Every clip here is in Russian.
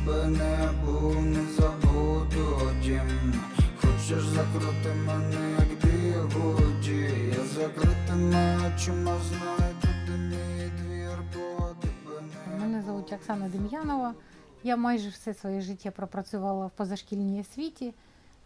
тебе не був, не забуду дім. Хочеш закрути мене, як бігуді. Я закритими очима знаю, тут мій двір, подибане. Мене звуть Оксана Дем'янова. Я майже все своє життя пропрацювала в позашкільній освіті,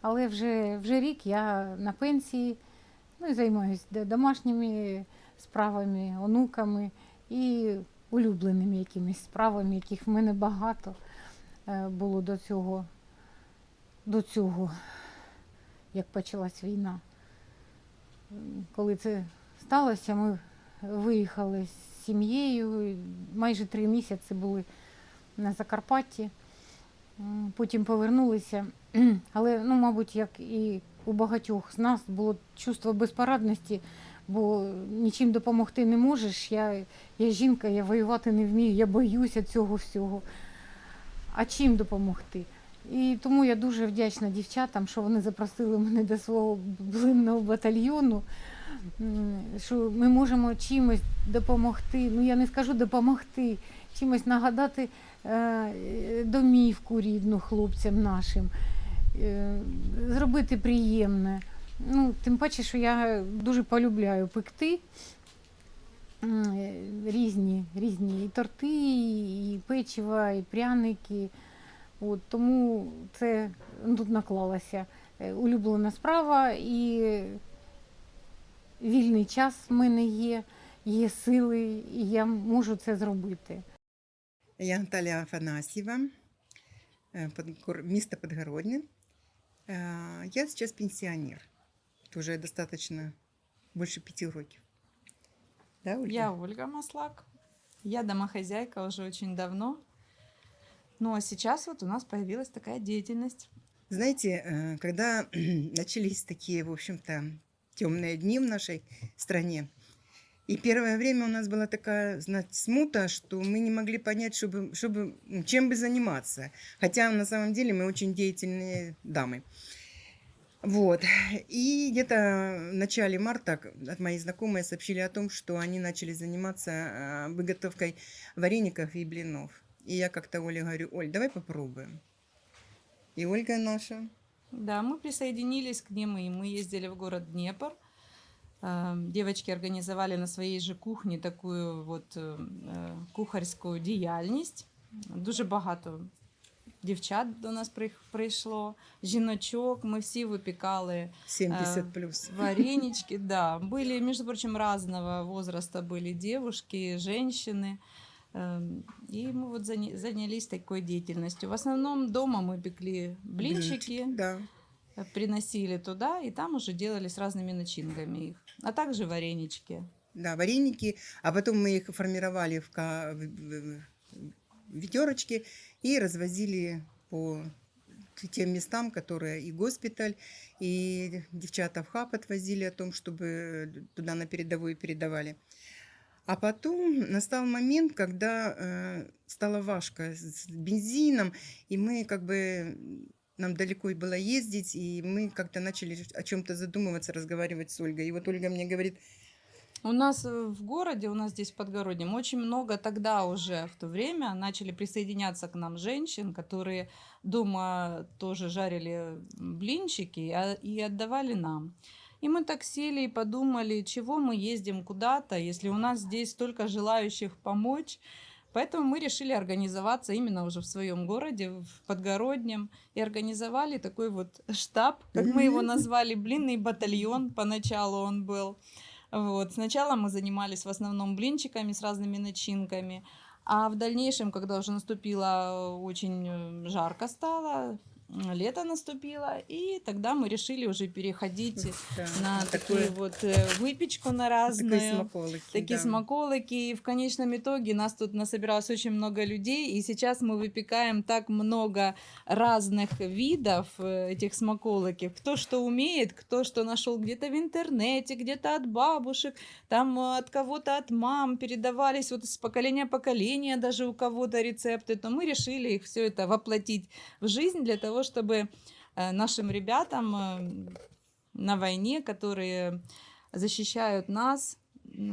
але вже рік я на пенсії, ну і займаюся домашніми справами, онуками і улюбленими якимись справами, яких в мене багато було до цього, як почалась війна. Коли це сталося, ми виїхали з сім'єю, майже 3 місяці були на Закарпатті, потім повернулися. Але, мабуть, як і у багатьох з нас, було чувство безпорадності, бо нічим допомогти не можеш. Я жінка, я воювати не вмію, я боюся цього всього. А чим допомогти? І тому я дуже вдячна дівчатам, що вони запросили мене до свого блинного батальйону, що ми можемо чимось допомогти, я не скажу допомогти, чимось нагадати домівку рідну хлопцям нашим, зробити приємне. Тим паче, що я дуже полюбляю пекти різні і торти, і печива, і пряники. Тому це тут наклалася улюблена справа, і вільний час в мене є сили, і я можу це зробити. Я Наталія Афанасьєва, місто Подгородне. Я сейчас пенсионер, уже достаточно больше 5 років. Да, Ольга? Я Ольга Маслак. Я домохозяйка уже очень давно. Ну а сейчас вот у нас появилась такая деятельность. Знаете, когда начались такие, в общем-то, темные дни в нашей стране, и первое время у нас была такая, знаете, смута, что мы не могли понять, чем бы заниматься. Хотя на самом деле мы очень деятельные дамы. Вот. И где-то в начале марта от моей знакомые сообщили о том, что они начали заниматься выготовкой вареников и блинов. И я как-то Оле говорю: Оль, давай попробуем. И Ольга наша. Да, мы присоединились к ним, и мы ездили в город Днепр. Девочки организовали на своей же кухне такую вот кухарську діяльність. Дуже багато дівчат до нас прийшло, жіночок, мы все выпекали 70 плюс. варенички, да. Были, между прочим, разного возраста были девушки, женщины. И мы вот занялись такой деятельностью. В основном дома мы пекли блинчики, да. Приносили туда, и там уже делали с разными начинками их. А также варенички. Да, вареники, а потом мы их формировали в ведерочки и развозили по тем местам, которые и госпиталь, и девчата в хаб отвозили о том, чтобы туда на передовую передавали. А потом настал момент, когда стало важко с бензином, и мы нам далеко было ездить, и мы как-то начали о чем-то задумываться, разговаривать с Ольгой. И вот Ольга мне говорит: у нас в городе, у нас здесь в Подгороднем, очень много тогда уже в то время начали присоединяться к нам женщин, которые дома тоже жарили блинчики и отдавали нам. И мы так сели и подумали, чего мы ездим куда-то, если у нас здесь столько желающих помочь. Поэтому мы решили организоваться именно уже в своем городе, в Подгороднем, и организовали такой вот штаб, как мы его назвали, блинный батальон, поначалу он был. Вот. Сначала мы занимались в основном блинчиками с разными начинками, а в дальнейшем, когда уже наступило, очень жарко стало, лето наступило, и тогда мы решили уже переходить на такую вот выпечку на разную. Такие смаколики. И в конечном итоге нас тут насобиралось очень много людей, и сейчас мы выпекаем так много разных видов этих смаколиков. Кто что умеет, кто что нашел где-то в интернете, где-то от бабушек, там от кого-то, от мам передавались вот с поколения в поколение даже у кого-то рецепты, то мы решили их все это воплотить в жизнь для того, чтобы нашим ребятам на войне, которые защищают нас,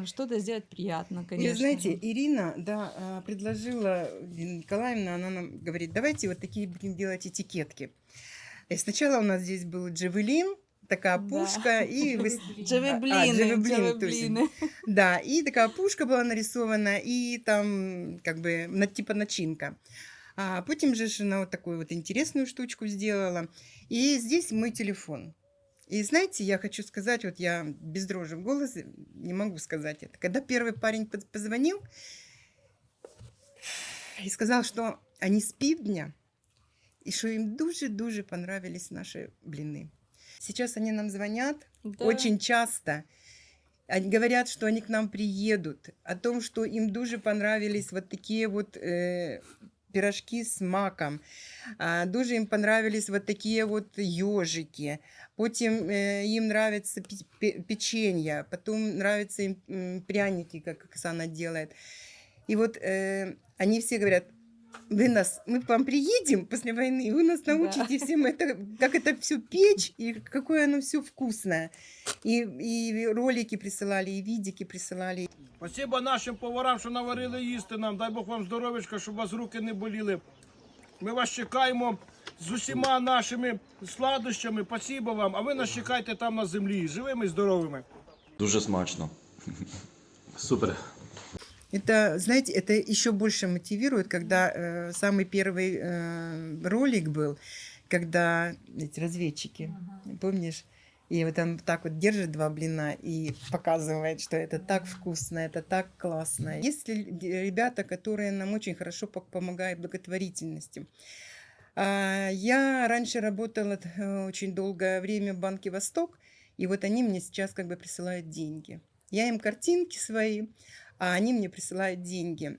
что-то сделать приятно, И конечно. знаете, Ирина, да, предложила, Николаевна, она нам говорит, давайте вот такие будем делать этикетки. И сначала у нас здесь был джавелин, такая Да. пушка, и Джавеблины, джавелин, то есть, джавеблины. да, и такая пушка была нарисована, и там как бы типа начинка. А потом же она вот такую вот интересную штучку сделала. И здесь мой телефон. И знаете, я хочу сказать, вот я без дрожи в голосе не могу сказать это. Когда первый парень позвонил и сказал, что они з півдня, и что им дуже-дуже понравились наши блины. Сейчас они нам звонят Да. очень часто. Они говорят, что они к нам приедут. О том, что им дуже понравились вот такие вот пирожки с маком. Дуже им понравились вот такие вот ежики. Потом им нравится печенье. Потом нравятся им пряники, как Оксана делает. И вот они все говорят, мы к вам приедем после войны, вы нас научите всем это, как это все печь и какое оно все вкусное. И ролики присылали, и видики присылали. Спасибо нашим поварам, що наварили їсти нам. Дай Бог вам здоров'ячка, щоб у вас руки не боліли. Ми вас чекаємо з усіма нашими сладощами. Спасибо вам. А ви нас чекайте там на землі, живими і здоровими. Дуже смачно. Супер. Это, знаете, это еще больше мотивирует, когда самый первый ролик был, когда эти разведчики, помнишь? И вот он так вот держит два блина и показывает, что это так вкусно, это так классно. Есть ребята, которые нам очень хорошо помогают в благотворительности. Я раньше работала очень долгое время в Банке Восток, и вот они мне сейчас как бы присылают деньги. Я им картинки свои, а они мне присылают деньги.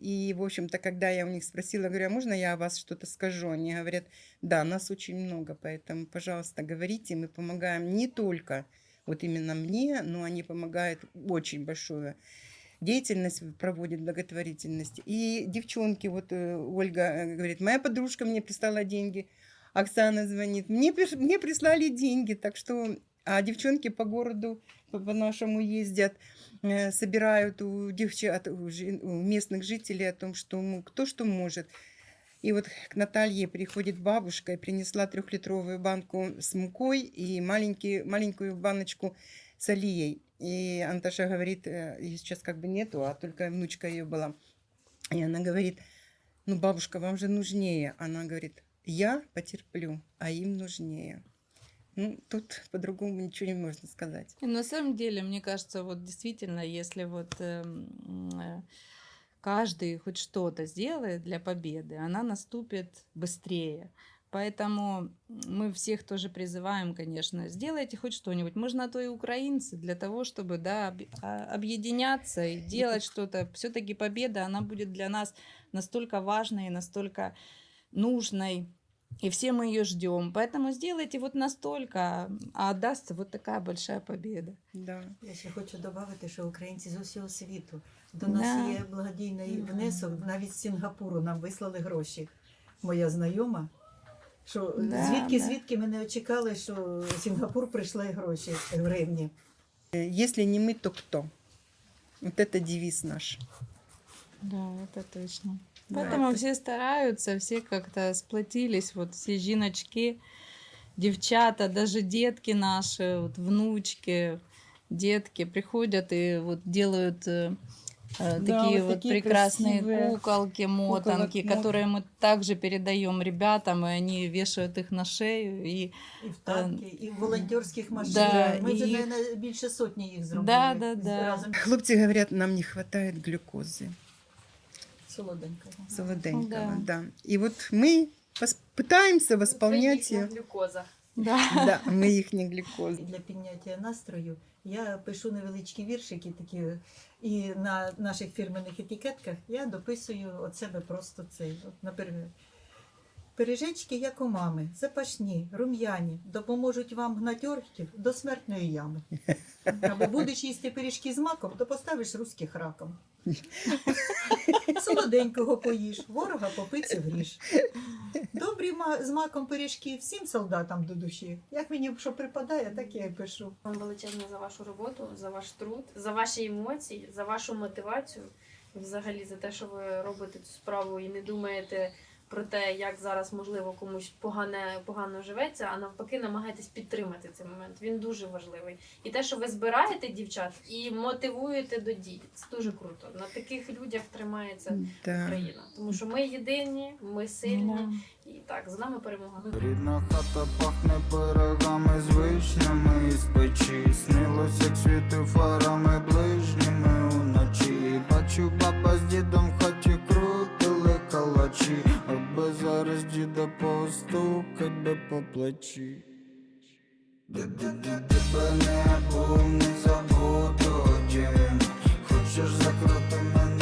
И, в общем-то, когда я у них спросила, говорю, а можно я о вас что-то скажу? Они говорят, да, нас очень много, поэтому, пожалуйста, говорите, мы помогаем не только вот именно мне, но они помогают, очень большую деятельность проводят, благотворительность. И девчонки, вот Ольга говорит, моя подружка мне прислала деньги, Оксана звонит, мне прислали деньги, так что... А девчонки по городу, по нашему ездят, собирают у девчат, у местных жителей о том, что кто что может. И вот к Наталье приходит бабушка и принесла 3-литровую банку с мукой и маленькую баночку с олией. И Антоша говорит, ее сейчас как бы нету, а только внучка ее была. И она говорит, ну, бабушка, вам же нужнее. Она говорит, я потерплю, а им нужнее. Ну, тут по-другому ничего не можно сказать. И на самом деле, мне кажется, вот действительно, если вот каждый хоть что-то сделает для победы, она наступит быстрее. Поэтому мы всех тоже призываем, конечно, сделайте хоть что-нибудь. Можно то и украинцы, для того, чтобы, да, объединяться и делать что-то. Все-таки победа, она будет для нас настолько важной, настолько нужной. И все мы ее ждем. Поэтому сделайте вот настолько, а отдастся вот такая большая победа. Да. Я ще хочу додати, що українці з усього світу. До нас є благодійний внесок, навіть з Сінгапуру нам вислали гроші. Моя знайома, що звідки ми не очікали, що Сінгапур прийшли гроші в гривні. Если не мы, то кто? Вот это девиз наш. Да, это точно. Да, Поэтому это- все стараются, все как-то сплотились, вот все жіночки, девчата, даже детки наши, вот внучки, детки приходят и вот делают такие вот вот такие прекрасные красивые куколки, мотанки, мот- которые мы также передаем ребятам, и они вешают их на шею. И І в танки, і в волонтерських машинах. Да, Ми вже, і- наверное, більше сотні їх зробили. Да. Разом Хлопцы говорят, нам не хватает глюкозы. солоденько. Солоденького, Да. да. И вот мы пытаемся восполнять ее. да. Да, мы их не глюкозы. І для підняття настрою я пишу невеличкі віршики такі, і на наших фірменних етикетках я дописую від себе просто цей. От, наприклад, пиріжечки, як у мами, запашні, рум'яні, допоможуть вам гнать орків до смертної ями. Або будеш їсти пиріжки з маком, то поставиш руських раком. Солоденького поїж, ворога по пиці вріж. Добрі з маком пиріжки всім солдатам до душі. Як мені що припадає, так я і пишу. Вам величезне за вашу роботу, за ваш труд, за ваші емоції, за вашу мотивацію, і взагалі за те, що ви робите цю справу і не думаєте про те, як зараз, можливо, комусь погано живеться, а навпаки намагаєтесь підтримати цей момент. Він дуже важливий. І те, що ви збираєте дівчат і мотивуєте до дій, це дуже круто. На таких людях тримається Да. Україна. Тому що ми єдині, ми сильні, і так, за нами перемога. Рідна хата пахне пирогами з вишнями із печі. Снилось, як світи фарами ближніми уночі. Бачу, баба з дідом в хаті крутили калачі, аби зараз діда постукать би по плечі. Тебе не був, не забуду, дім. Хочеш закрути мене